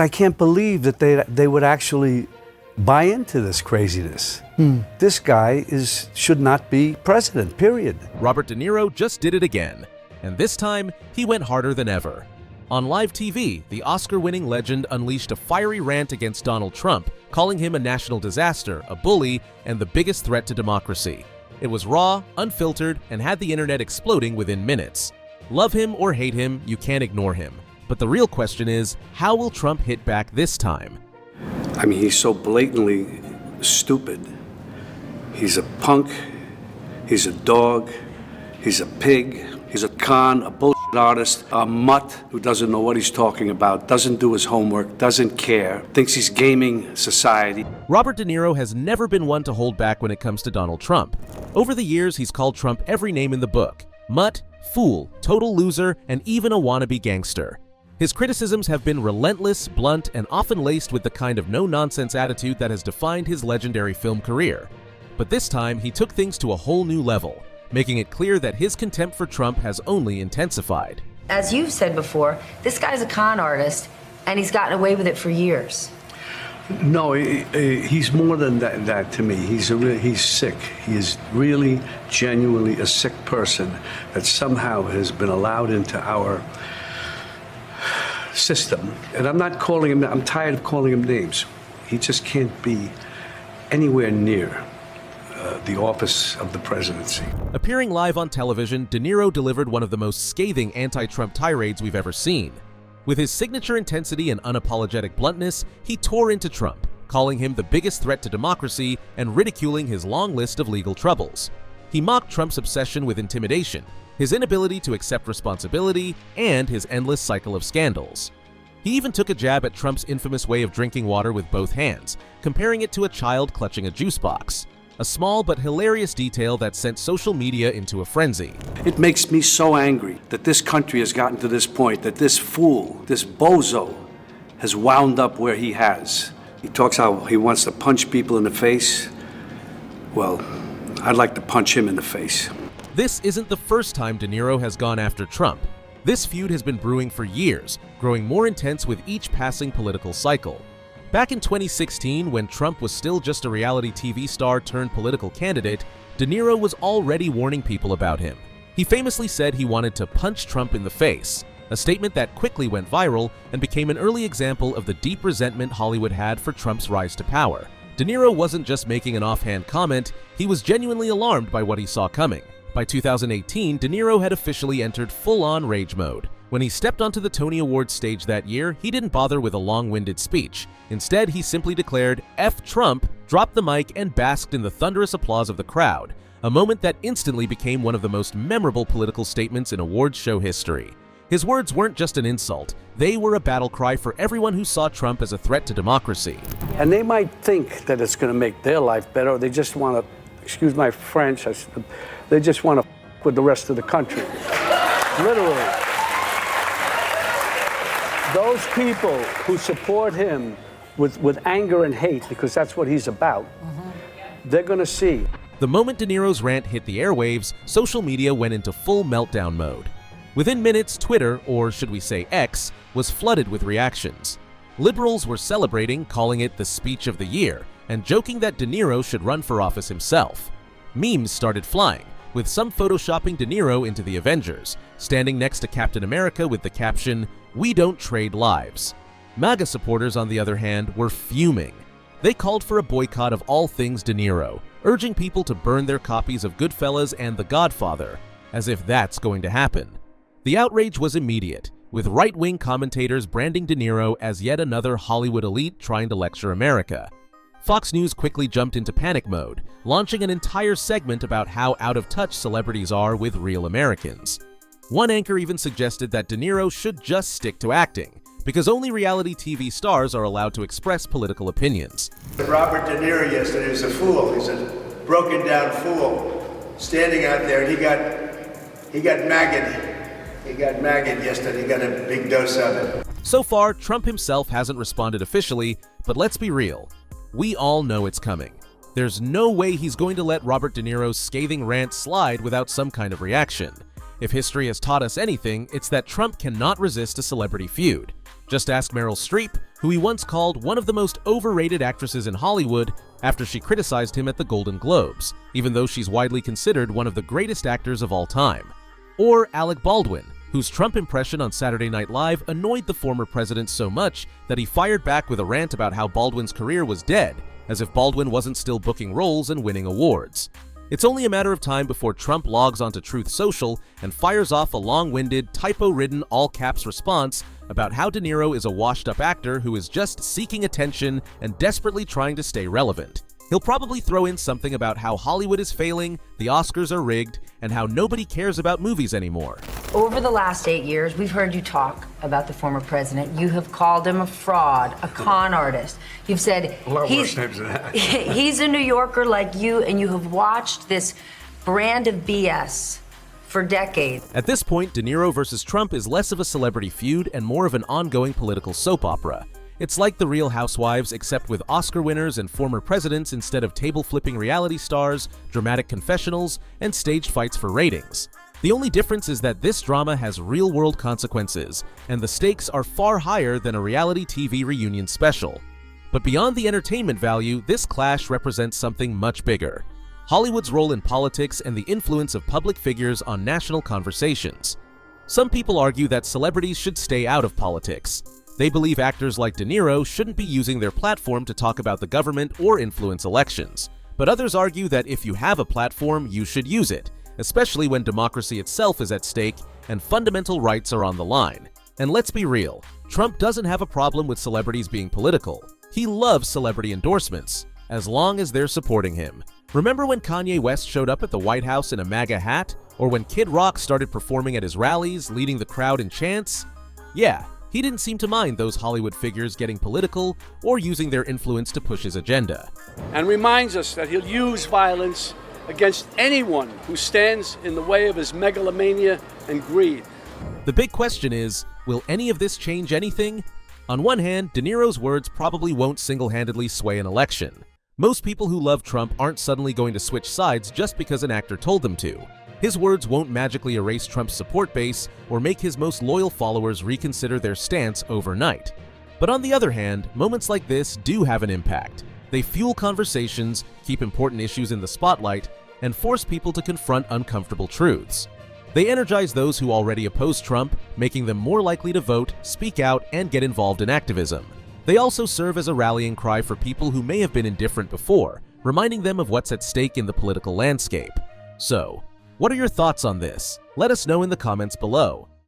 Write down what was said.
I can't believe that they would actually buy into this craziness. This guy should not be president, period. Robert De Niro just did it again, and this time he went harder than ever. On live TV, the Oscar-winning legend unleashed a fiery rant against Donald Trump, calling him a national disaster, a bully, and the biggest threat to democracy. It was raw, unfiltered, and had the internet exploding within minutes. Love him or hate him, you can't ignore him. But the real question is, how will Trump hit back this time? I mean, he's so blatantly stupid. He's a punk, he's a dog, he's a pig, he's a con, a bullshit artist, a mutt who doesn't know what he's talking about, doesn't do his homework, doesn't care, thinks he's gaming society. Robert De Niro has never been one to hold back when it comes to Donald Trump. Over the years, he's called Trump every name in the book: mutt, fool, total loser, and even a wannabe gangster. His criticisms have been relentless, blunt, and often laced with the kind of no-nonsense attitude that has defined his legendary film career. But this time, he took things to a whole new level, making it clear that his contempt for Trump has only intensified. As you've said before, this guy's a con artist, and he's gotten away with it for years. No, he's more than that to me. He's sick. He is really, genuinely a sick person that somehow has been allowed into our system. And I'm not calling him, I'm tired of calling him names. He just can't be anywhere near the office of the presidency. Appearing live on television, De Niro delivered one of the most scathing anti-Trump tirades we've ever seen. With his signature intensity and unapologetic bluntness, he tore into Trump, calling him the biggest threat to democracy and ridiculing his long list of legal troubles. He mocked Trump's obsession with intimidation, his inability to accept responsibility, and his endless cycle of scandals. He even took a jab at Trump's infamous way of drinking water with both hands, comparing it to a child clutching a juice box. A small but hilarious detail that sent social media into a frenzy. It makes me so angry that this country has gotten to this point, that this fool, this bozo, has wound up where he has. He talks how he wants to punch people in the face. Well, I'd like to punch him in the face. This isn't the first time De Niro has gone after Trump. This feud has been brewing for years, growing more intense with each passing political cycle. Back in 2016, when Trump was still just a reality TV star turned political candidate, De Niro was already warning people about him. He famously said he wanted to punch Trump in the face, a statement that quickly went viral and became an early example of the deep resentment Hollywood had for Trump's rise to power. De Niro wasn't just making an offhand comment, he was genuinely alarmed by what he saw coming. By 2018, De Niro had officially entered full-on rage mode. When he stepped onto the Tony Awards stage that year, he didn't bother with a long-winded speech. Instead, he simply declared, "F Trump," dropped the mic, and basked in the thunderous applause of the crowd, a moment that instantly became one of the most memorable political statements in awards show history. His words weren't just an insult, they were a battle cry for everyone who saw Trump as a threat to democracy. And they might think that it's going to make their life better, or they just want to, excuse my French, they just want to with the rest of the country. Literally. Those people who support him with anger and hate, because that's what he's about, they're going to see. The moment De Niro's rant hit the airwaves, social media went into full meltdown mode. Within minutes, Twitter, or should we say X, was flooded with reactions. Liberals were celebrating, calling it the speech of the year, and joking that De Niro should run for office himself. Memes started flying, with some photoshopping De Niro into the Avengers, standing next to Captain America with the caption, "We don't trade lives." MAGA supporters, on the other hand, were fuming. They called for a boycott of all things De Niro, urging people to burn their copies of Goodfellas and The Godfather, as if that's going to happen. The outrage was immediate, with right-wing commentators branding De Niro as yet another Hollywood elite trying to lecture America. Fox News quickly jumped into panic mode, launching an entire segment about how out of touch celebrities are with real Americans. One anchor even suggested that De Niro should just stick to acting, because only reality TV stars are allowed to express political opinions. Robert De Niro yesterday was a fool. He's a broken down fool standing out there, and he got maggot. He got maggot yesterday. He got a big dose of it. So far, Trump himself hasn't responded officially, but let's be real. We all know it's coming. There's no way he's going to let Robert De Niro's scathing rant slide without some kind of reaction. If history has taught us anything, it's that Trump cannot resist a celebrity feud. Just ask Meryl Streep, who he once called one of the most overrated actresses in Hollywood after she criticized him at the Golden Globes, even though she's widely considered one of the greatest actors of all time. Or Alec Baldwin, whose Trump impression on Saturday Night Live annoyed the former president so much that he fired back with a rant about how Baldwin's career was dead, as if Baldwin wasn't still booking roles and winning awards. It's only a matter of time before Trump logs onto Truth Social and fires off a long-winded, typo-ridden, all-caps response about how De Niro is a washed-up actor who is just seeking attention and desperately trying to stay relevant. He'll probably throw in something about how Hollywood is failing, the Oscars are rigged, and how nobody cares about movies anymore. Over the last 8 years, we've heard you talk about the former president. You have called him a fraud, a con artist. You've said he's a New Yorker like you, and you have watched this brand of BS for decades. At this point, De Niro versus Trump is less of a celebrity feud and more of an ongoing political soap opera. It's like The Real Housewives, except with Oscar winners and former presidents instead of table-flipping reality stars, dramatic confessionals, and staged fights for ratings. The only difference is that this drama has real-world consequences, and the stakes are far higher than a reality TV reunion special. But beyond the entertainment value, this clash represents something much bigger: Hollywood's role in politics and the influence of public figures on national conversations. Some people argue that celebrities should stay out of politics. They believe actors like De Niro shouldn't be using their platform to talk about the government or influence elections. But others argue that if you have a platform, you should use it, especially when democracy itself is at stake and fundamental rights are on the line. And let's be real, Trump doesn't have a problem with celebrities being political. He loves celebrity endorsements, as long as they're supporting him. Remember when Kanye West showed up at the White House in a MAGA hat? Or when Kid Rock started performing at his rallies, leading the crowd in chants? Yeah, he didn't seem to mind those Hollywood figures getting political or using their influence to push his agenda. And reminds us that he'll use violence against anyone who stands in the way of his megalomania and greed. The big question is, will any of this change anything? On one hand, De Niro's words probably won't single-handedly sway an election. Most people who love Trump aren't suddenly going to switch sides just because an actor told them to. His words won't magically erase Trump's support base or make his most loyal followers reconsider their stance overnight. But on the other hand, moments like this do have an impact. They fuel conversations, keep important issues in the spotlight, and force people to confront uncomfortable truths. They energize those who already oppose Trump, making them more likely to vote, speak out, and get involved in activism. They also serve as a rallying cry for people who may have been indifferent before, reminding them of what's at stake in the political landscape. So, what are your thoughts on this? Let us know in the comments below.